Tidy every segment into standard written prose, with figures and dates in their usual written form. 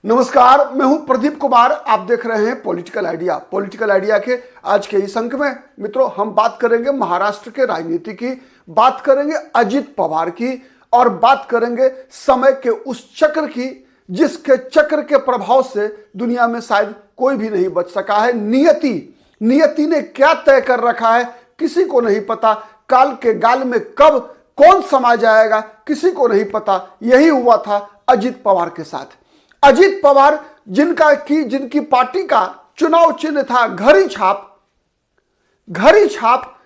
नमस्कार, मैं हूं प्रदीप कुमार। आप देख रहे हैं पॉलिटिकल आइडिया। पॉलिटिकल आइडिया के आज के इस अंक में मित्रों हम बात करेंगे महाराष्ट्र के राजनीति की, बात करेंगे अजित पवार की और बात करेंगे समय के उस चक्र की जिसके चक्र के प्रभाव से दुनिया में शायद कोई भी नहीं बच सका है। नियति ने क्या तय कर रखा है किसी को नहीं पता। काल के गाल में कब कौन समा जाएगा किसी को नहीं पता। यही हुआ था अजित पवार के साथ। अजित पवार जिनकी पार्टी का चुनाव चिन्ह था घड़ी छाप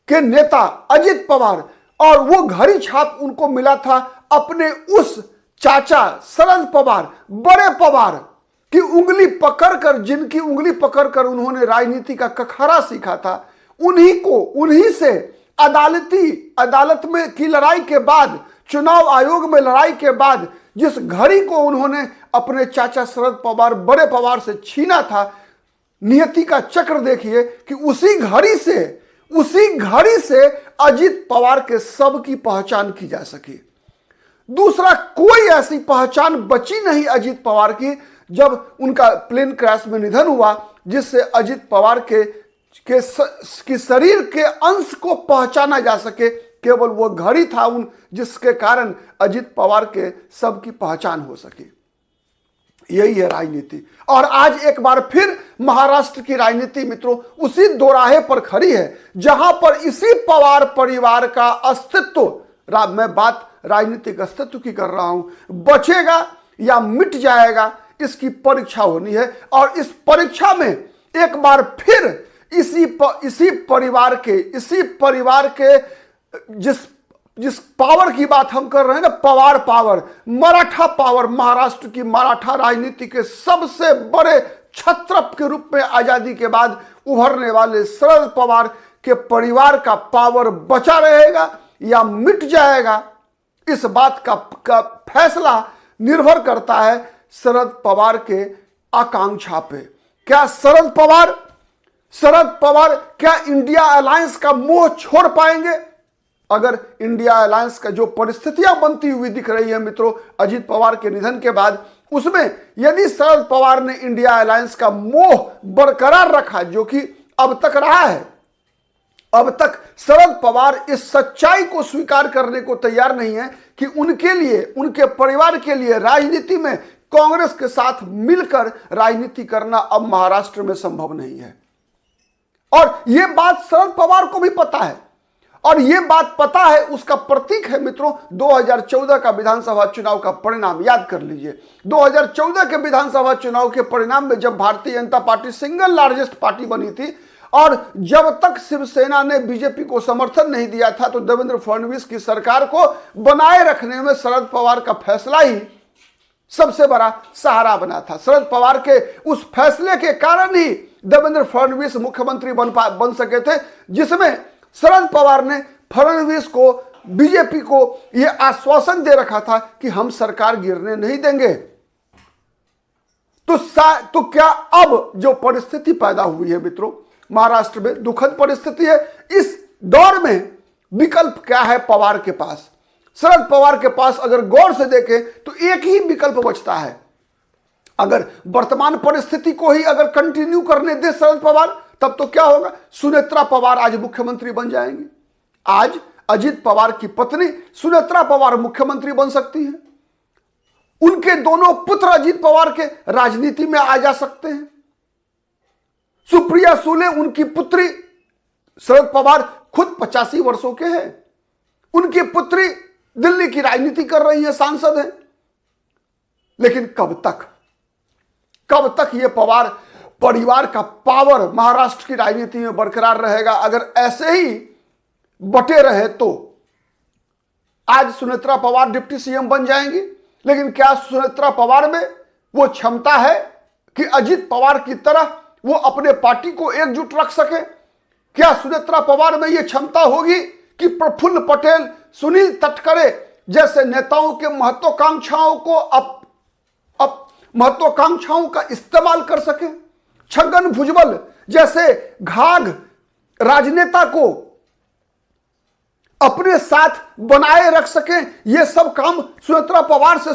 के नेता अजित पवार, और वो घड़ी छाप उनको मिला था अपने उस चाचा शरद पवार, बड़े पवार की जिनकी उंगली पकड़कर उन्होंने राजनीति का कखरा सीखा था। उन्हीं से अदालत में की लड़ाई के बाद, चुनाव आयोग में लड़ाई के बाद जिस घड़ी को उन्होंने अपने चाचा शरद पवार, बड़े पवार से छीना था, नियति का चक्र देखिए कि उसी घड़ी से अजित पवार के सब की पहचान की जा सकी। दूसरा कोई ऐसी पहचान बची नहीं अजित पवार की जब उनका प्लेन क्रैश में निधन हुआ, जिससे अजित पवार के शरीर के अंश को पहचाना जा सके। केवल वो घड़ी था जिसके कारण अजित पवार के सब की पहचान हो सके। यही है राजनीति। और आज एक बार फिर महाराष्ट्र की राजनीति मित्रों उसी दोराहे पर खड़ी है जहां पर इसी पवार परिवार का अस्तित्व, मैं बात राजनीतिक अस्तित्व की कर रहा हूं, बचेगा या मिट जाएगा इसकी परीक्षा होनी है। और इस परीक्षा में एक बार फिर इसी परिवार के जिस पावर की बात हम कर रहे हैं ना, पावर, मराठा पावर, महाराष्ट्र की मराठा राजनीति के सबसे बड़े छत्रप के रूप में आजादी के बाद उभरने वाले शरद पवार के परिवार का पावर बचा रहेगा या मिट जाएगा, इस बात का फैसला निर्भर करता है शरद पवार के आकांक्षा पे। क्या शरद पवार क्या इंडिया अलायंस का मोह छोड़ पाएंगे? अगर इंडिया अलायंस का जो परिस्थितियां बनती हुई दिख रही है मित्रों अजित पवार के निधन के बाद, उसमें यदि शरद पवार ने इंडिया अलायंस का मोह बरकरार रखा, जो कि अब तक रहा है, अब तक शरद पवार इस सच्चाई को स्वीकार करने को तैयार नहीं है कि उनके लिए, उनके परिवार के लिए राजनीति में कांग्रेस के साथ मिलकर राजनीति करना अब महाराष्ट्र में संभव नहीं है। और यह बात शरद पवार को भी पता है, और यह बात पता है उसका प्रतीक है मित्रों 2014 का विधानसभा चुनाव का परिणाम। याद कर लीजिए 2014 के विधानसभा चुनाव के परिणाम में जब Bharatiya Janata party single largest party बनी थी और जब तक शिवसेना ने बीजेपी को समर्थन नहीं दिया था, तो देवेंद्र फडणवीस की सरकार को बनाए रखने में शरद पवार का फैसला ही सबसे बड़ा सहारा बना था। शरद पवार के उस फैसले के कारण ही देवेंद्र फडणवीस मुख्यमंत्री बन सके थे, जिसमें शरद पवार ने फडणवीस को, बीजेपी को यह आश्वासन दे रखा था कि हम सरकार गिरने नहीं देंगे। तो क्या अब जो परिस्थिति पैदा हुई है मित्रों महाराष्ट्र में, दुखद परिस्थिति है। इस दौर में विकल्प क्या है पवार के पास? शरद पवार के पास अगर गौर से देखें तो एक ही विकल्प बचता है। अगर वर्तमान परिस्थिति को ही अगर कंटिन्यू करने दे शरद पवार, तब तो क्या होगा? सुनेत्रा पवार आज मुख्यमंत्री बन जाएंगी। आज अजित पवार की पत्नी सुनेत्रा पवार मुख्यमंत्री बन सकती है। उनके दोनों पुत्र अजित पवार के राजनीति में आ जा सकते हैं। सुप्रिया सुले उनकी पुत्री, शरद पवार खुद 85 वर्षों के हैं, उनकी पुत्री दिल्ली की राजनीति कर रही है, सांसद है। लेकिन कब तक ये पवार परिवार का पावर महाराष्ट्र की राजनीति में बरकरार रहेगा? अगर ऐसे ही बटे रहे तो आज सुनेत्रा पवार डिप्टी सीएम बन जाएंगी, लेकिन क्या सुनेत्रा पवार में वो क्षमता है कि अजित पवार की तरह वो अपने पार्टी को एकजुट रख सके? क्या सुनेत्रा पवार में ये क्षमता होगी कि प्रफुल्ल पटेल, सुनील तटकरे जैसे नेताओं के महत्वाकांक्षाओं का इस्तेमाल कर सके? छगन भुजबल जैसे घाघ राजनेता को अपने साथ बनाए रख सके? ये सब काम सुनेत्रा पवार से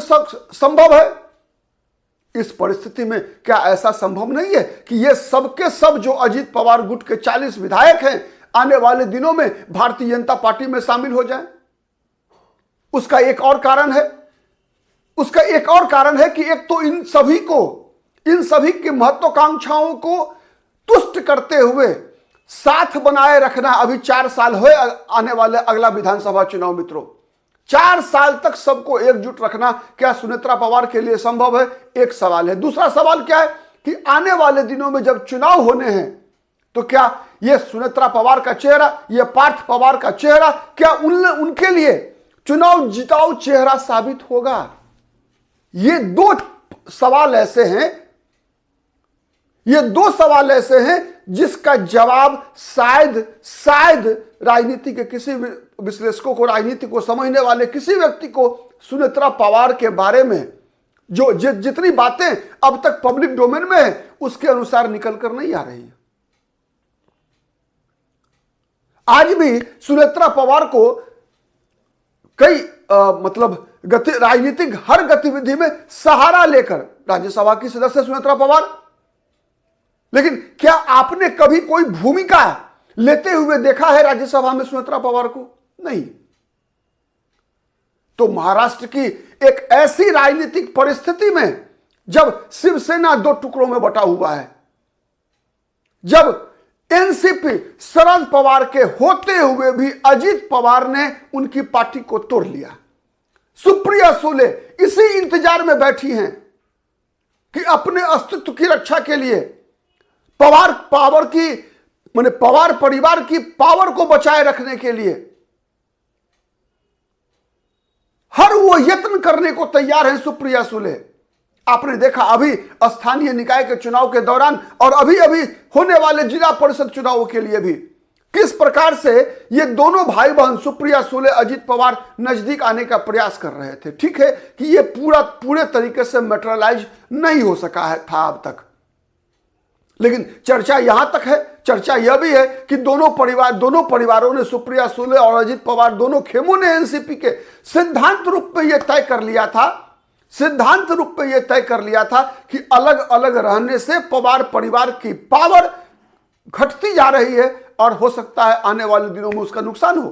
संभव है। इस परिस्थिति में क्या ऐसा संभव नहीं है कि ये सबके सब जो अजीत पवार गुट के 40 विधायक हैं आने वाले दिनों में भारतीय जनता पार्टी में शामिल हो जाएं? उसका एक और कारण है कि एक तो इन सभी की महत्वाकांक्षाओं को तुष्ट करते हुए साथ बनाए रखना। अभी 4 साल हुए आने वाले अगला विधानसभा चुनाव मित्रों, 4 साल तक सबको एकजुट रखना क्या सुनेत्रा पवार के लिए संभव है? एक सवाल है। दूसरा सवाल क्या है कि आने वाले दिनों में जब चुनाव होने हैं तो क्या यह सुनेत्रा पवार का चेहरा, यह पार्थ पवार का चेहरा क्या उनके लिए चुनाव जिताऊ चेहरा साबित होगा? ये दो सवाल ऐसे हैं जिसका जवाब शायद राजनीति के किसी विश्लेषकों को, राजनीति को समझने वाले किसी व्यक्ति को सुनेत्रा पवार के बारे में जो जितनी बातें अब तक पब्लिक डोमेन में है उसके अनुसार निकल कर नहीं आ रही है। आज भी सुनेत्रा पवार को कई राजनीतिक हर गतिविधि में सहारा लेकर राज्यसभा की सदस्य सुनेत्रा पवार, लेकिन क्या आपने कभी कोई भूमिका लेते हुए देखा है राज्यसभा में सुनेत्रा पवार को? नहीं। तो महाराष्ट्र की एक ऐसी राजनीतिक परिस्थिति में जब शिवसेना 2 टुकड़ों में बटा हुआ है, जब एनसीपी शरद पवार के होते हुए भी अजीत पवार ने उनकी पार्टी को तोड़ लिया, सुप्रिया सुले इसी इंतजार में बैठी हैं कि अपने अस्तित्व की रक्षा के लिए पवार परिवार की पावर को बचाए रखने के लिए हर वो यत्न करने को तैयार है सुप्रिया सुले। आपने देखा अभी स्थानीय निकाय के चुनाव के दौरान और अभी होने वाले जिला परिषद चुनावों के लिए भी किस प्रकार से ये दोनों भाई बहन सुप्रिया सुले अजीत पवार नजदीक आने का प्रयास कर रहे थे। ठीक है कि ये पूरे तरीके से मैटेरियलाइज नहीं हो सका था अब तक, लेकिन चर्चा यहां तक है, चर्चा यह भी है कि दोनों परिवारों ने, सुप्रिया सुले और अजीत पवार दोनों खेमों ने एनसीपी के सिद्धांत रूप में यह तय कर लिया था कि अलग अलग रहने से पवार परिवार की पावर घटती जा रही है और हो सकता है आने वाले दिनों में उसका नुकसान हो।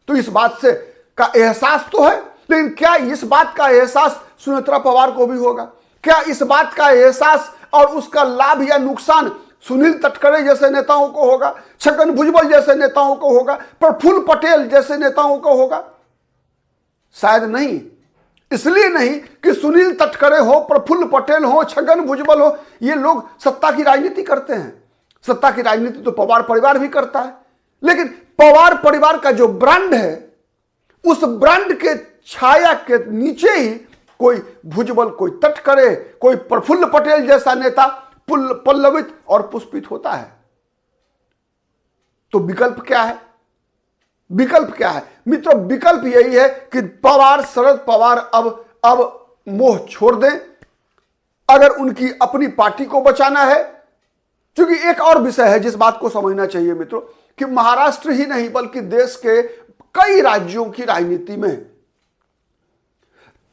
तो इस बात से का एहसास तो है, लेकिन क्या इस बात का एहसास सुनेत्रा पवार को भी होगा? क्या इस बात का एहसास और उसका लाभ या नुकसान सुनील तटकरे जैसे नेताओं को होगा, छगन भुजबल जैसे नेताओं को होगा, प्रफुल्ल पटेल जैसे नेताओं को होगा? शायद नहीं। इसलिए नहीं कि सुनील तटकरे हो, प्रफुल्ल पटेल हो, छगन भुजबल हो, ये लोग सत्ता की राजनीति करते हैं। सत्ता की राजनीति तो पवार परिवार भी करता है, लेकिन पवार परिवार का जो ब्रांड है उस ब्रांड के छाया के नीचे ही कोई भुजबल, कोई तटकरे, कोई प्रफुल्ल पटेल जैसा नेता पल्लवित और पुष्पित होता है। तो विकल्प क्या है? मित्रों, विकल्प यही है कि शरद पवार अब मोह छोड़ दें अगर उनकी अपनी पार्टी को बचाना है। क्योंकि एक और विषय है जिस बात को समझना चाहिए मित्रों कि महाराष्ट्र ही नहीं बल्कि देश के कई राज्यों की राजनीति में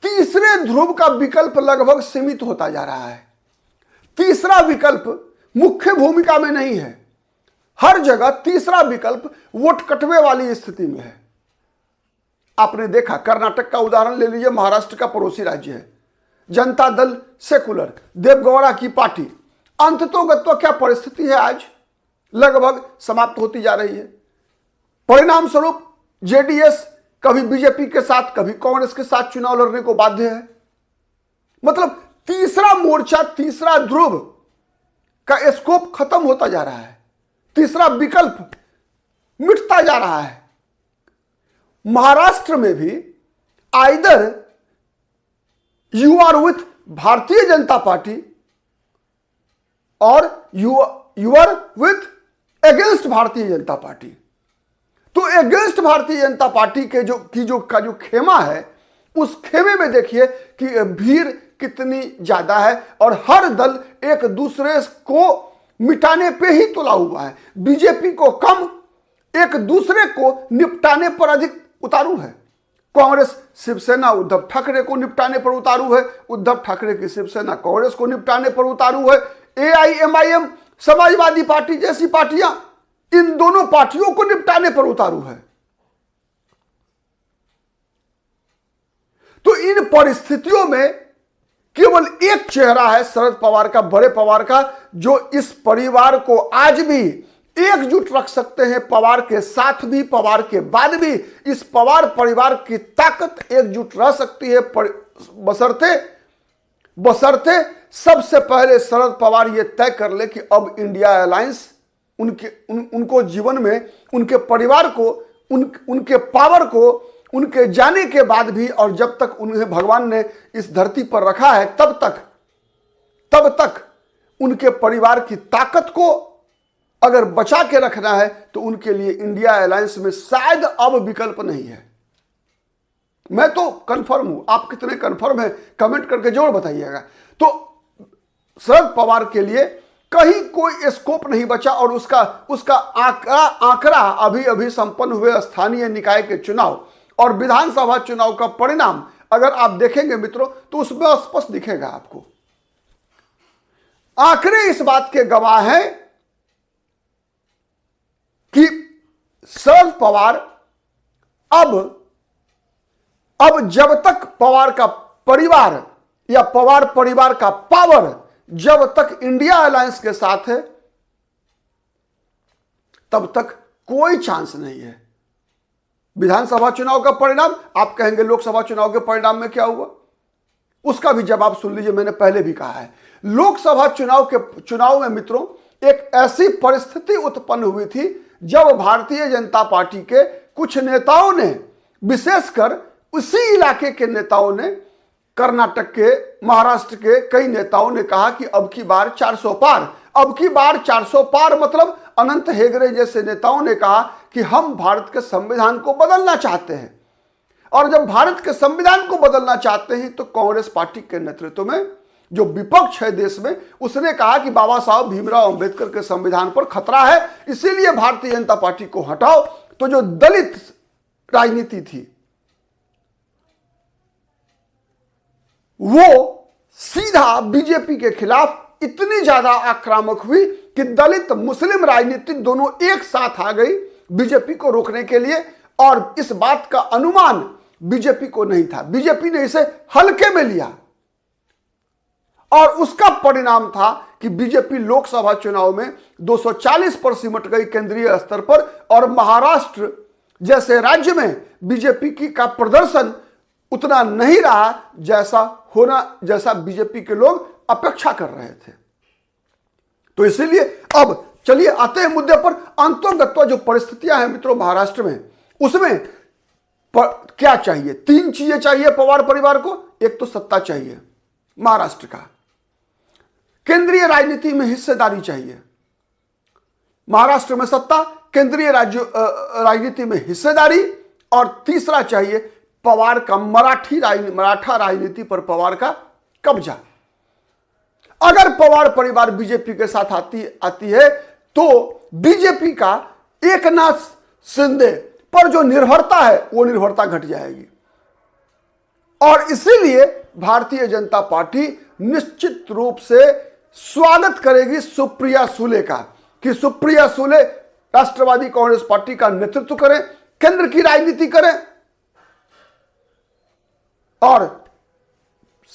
तीसरे ध्रुव का विकल्प लगभग सीमित होता जा रहा है। तीसरा विकल्प मुख्य भूमिका में नहीं है। हर जगह तीसरा विकल्प वोट कटवे वाली स्थिति में है। आपने देखा, कर्नाटक का उदाहरण ले लीजिए, महाराष्ट्र का पड़ोसी राज्य है, जनता दल सेकुलर, देवगौड़ा की पार्टी, अंततोगत्वा क्या परिस्थिति है आज? लगभग समाप्त होती जा रही है। परिणाम स्वरूप जेडीएस कभी बीजेपी के साथ, कभी कांग्रेस के साथ चुनाव लड़ने को बाध्य है। मतलब तीसरा मोर्चा, तीसरा ध्रुव का स्कोप खत्म होता जा रहा है, तीसरा विकल्प मिटता जा रहा है। महाराष्ट्र में भी either you are with Bharatiya Janata party और you are with against Bharatiya Janata party. तो अगेंस्ट भारतीय जनता पार्टी के जो खेमा है, उस खेमे में देखिए कि भीड़ कितनी ज्यादा है और हर दल एक दूसरे को मिटाने पे ही तुला हुआ है। बीजेपी को कम, एक दूसरे को निपटाने पर अधिक उतारू है। कांग्रेस शिवसेना उद्धव ठाकरे को निपटाने पर उतारू है, उद्धव ठाकरे की शिवसेना कांग्रेस को निपटाने पर उतारू है। एआईएमआईएम समाजवादी पार्टी जैसी पार्टियां इन दोनों पार्टियों को निपटाने पर उतारू है। तो इन परिस्थितियों में केवल एक चेहरा है शरद पवार का, बड़े पवार का, जो इस परिवार को आज भी एकजुट रख सकते हैं। पवार के साथ भी, पवार के बाद भी इस पवार परिवार की ताकत एकजुट रह सकती है, बशर्ते सबसे पहले शरद पवार यह तय कर ले कि अब इंडिया अलायंस उनको जीवन में, उनके परिवार को, उनके पावर को, उनके जाने के बाद भी, और जब तक उन्हें भगवान ने इस धरती पर रखा है तब तक उनके परिवार की ताकत को अगर बचा के रखना है तो उनके लिए इंडिया अलायंस में शायद अब विकल्प नहीं है। मैं तो कंफर्म हूं, आप कितने कंफर्म हैं कमेंट करके जरूर बताइएगा। तो शरद पवार के लिए कहीं कोई स्कोप नहीं बचा, और उसका आंकड़ा अभी संपन्न हुए स्थानीय निकाय के चुनाव और विधानसभा चुनाव का परिणाम अगर आप देखेंगे मित्रों तो उसमें स्पष्ट दिखेगा आपको। आंकड़े इस बात के गवाह हैं कि शरद पवार अब जब तक पवार का परिवार या पवार परिवार का पावर जब तक इंडिया अलायंस के साथ है तब तक कोई चांस नहीं है। विधानसभा चुनाव का परिणाम, आप कहेंगे लोकसभा चुनाव के परिणाम में क्या हुआ, उसका भी जवाब सुन लीजिए। मैंने पहले भी कहा है, लोकसभा चुनाव में मित्रों एक ऐसी परिस्थिति उत्पन्न हुई थी जब भारतीय जनता पार्टी के कुछ नेताओं ने, विशेषकर उसी इलाके के नेताओं ने, कर्नाटक के, महाराष्ट्र के कई नेताओं ने कहा कि अब की बार 400 पार, अब की बार 400 पार, मतलब अनंत हेगड़े जैसे नेताओं ने कहा कि हम भारत के संविधान को बदलना चाहते हैं। और जब भारत के संविधान को बदलना चाहते हैं तो कांग्रेस पार्टी के नेतृत्व में जो विपक्ष है देश में, उसने कहा कि बाबा साहब भीमराव अंबेडकर के संविधान पर खतरा है, इसीलिए भारतीय जनता पार्टी को हटाओ। तो जो दलित राजनीति थी वो सीधा बीजेपी के खिलाफ इतनी ज्यादा आक्रामक हुई कि दलित मुस्लिम राजनीति दोनों एक साथ आ गई बीजेपी को रोकने के लिए, और इस बात का अनुमान बीजेपी को नहीं था। बीजेपी ने इसे हल्के में लिया और उसका परिणाम था कि बीजेपी लोकसभा चुनाव में 240 पर सिमट गई केंद्रीय स्तर पर, और महाराष्ट्र जैसे राज्य में बीजेपी का प्रदर्शन उतना नहीं रहा जैसा बीजेपी के लोग अपेक्षा कर रहे थे। तो इसीलिए अब चलिए आते हैं मुद्दे पर। अंतोगत्वा जो परिस्थितियां हैं मित्रों महाराष्ट्र में, उसमें क्या चाहिए? 3 चीजें चाहिए पवार परिवार को। एक तो सत्ता चाहिए महाराष्ट्र का, केंद्रीय राजनीति में हिस्सेदारी चाहिए। महाराष्ट्र में सत्ता, केंद्रीय राजनीति में हिस्सेदारी, और तीसरा चाहिए पवार का मराठा राजनीति पर पवार का कब्जा। अगर पवार परिवार बीजेपी के साथ आती है तो बीजेपी का एकनाथ शिंदे पर जो निर्भरता है वो निर्भरता घट जाएगी, और इसीलिए भारतीय जनता पार्टी निश्चित रूप से स्वागत करेगी सुप्रिया सुले का, कि सुप्रिया सुले राष्ट्रवादी कांग्रेस पार्टी का नेतृत्व करें, केंद्र की राजनीति करें, और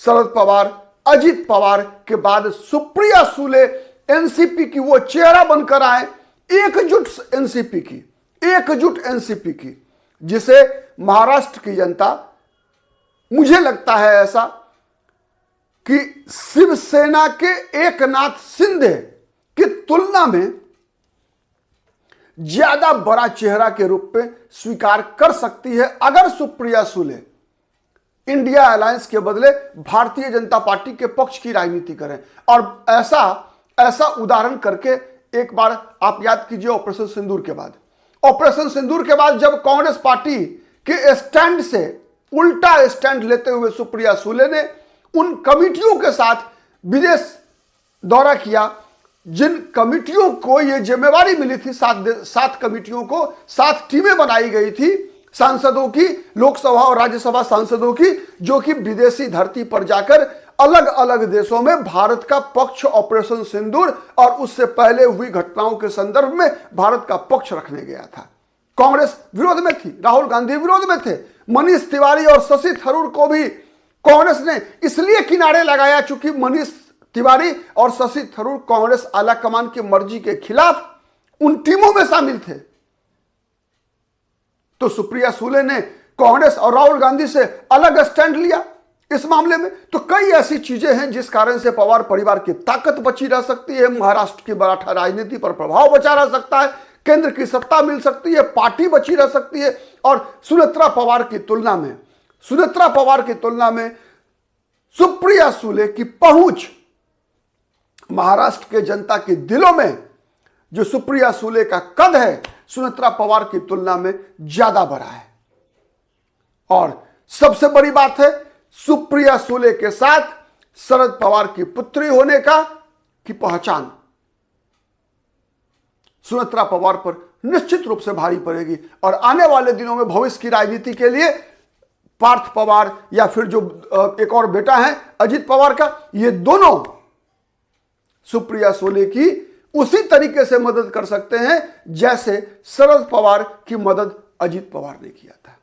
शरद पवार, अजित पवार के बाद सुप्रिया सुले एनसीपी की वो चेहरा बनकर आए, एकजुट एनसीपी की, जिसे महाराष्ट्र की जनता, मुझे लगता है ऐसा कि शिवसेना के एकनाथ शिंदे की तुलना में ज्यादा बड़ा चेहरा के रूप में स्वीकार कर सकती है अगर सुप्रिया सुले इंडिया अलायंस के बदले भारतीय जनता पार्टी के पक्ष की राजनीति करें। और ऐसा उदाहरण करके एक बार आप याद कीजिए, ऑपरेशन सिंदूर के बाद जब कांग्रेस पार्टी के स्टैंड से उल्टा स्टैंड लेते हुए सुप्रिया सुले ने उन कमिटियों के साथ विदेश दौरा किया, जिन कमिटियों को यह जिम्मेवारी मिली थी, 7 कमिटियों को 7 टीमें बनाई गई थी, सांसदों की, लोकसभा और राज्यसभा सांसदों की, जो कि विदेशी धरती पर जाकर अलग अलग देशों में भारत का पक्ष ऑपरेशन सिंदूर और उससे पहले हुई घटनाओं के संदर्भ में भारत का पक्ष रखने गया था। कांग्रेस विरोध में थी, राहुल गांधी विरोध में थे, मनीष तिवारी और शशि थरूर को भी कांग्रेस ने इसलिए किनारे लगाया चूंकि मनीष तिवारी और शशि थरूर कांग्रेस आलाकमान की मर्जी के खिलाफ उन टीमों में शामिल थे। तो सुप्रिया सुले ने कांग्रेस और राहुल गांधी से अलग स्टैंड लिया इस मामले में। तो कई ऐसी चीजें हैं जिस कारण से पवार परिवार की ताकत बची रह सकती है, महाराष्ट्र की मराठा राजनीति पर प्रभाव बचा रह सकता है, केंद्र की सत्ता मिल सकती है, पार्टी बची रह सकती है। और सुनेत्रा पवार की तुलना में सुप्रिया सुले की पहुंच महाराष्ट्र के जनता के दिलों में, जो सुप्रिया सुले का कद है, सुनेत्रा पवार की तुलना में ज्यादा बड़ा है। और सबसे बड़ी बात है, सुप्रिया सुले के साथ शरद पवार की पुत्री होने की पहचान सुनेत्रा पवार पर निश्चित रूप से भारी पड़ेगी। और आने वाले दिनों में भविष्य की राजनीति के लिए पार्थ पवार या फिर जो एक और बेटा है अजित पवार का, ये दोनों सुप्रिया सुले की उसी तरीके से मदद कर सकते हैं जैसे शरद पवार की मदद अजित पवार ने किया था।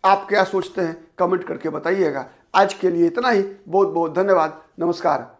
आप क्या सोचते हैं कमेंट करके बताइएगा। आज के लिए इतना ही। बहुत बहुत धन्यवाद। नमस्कार।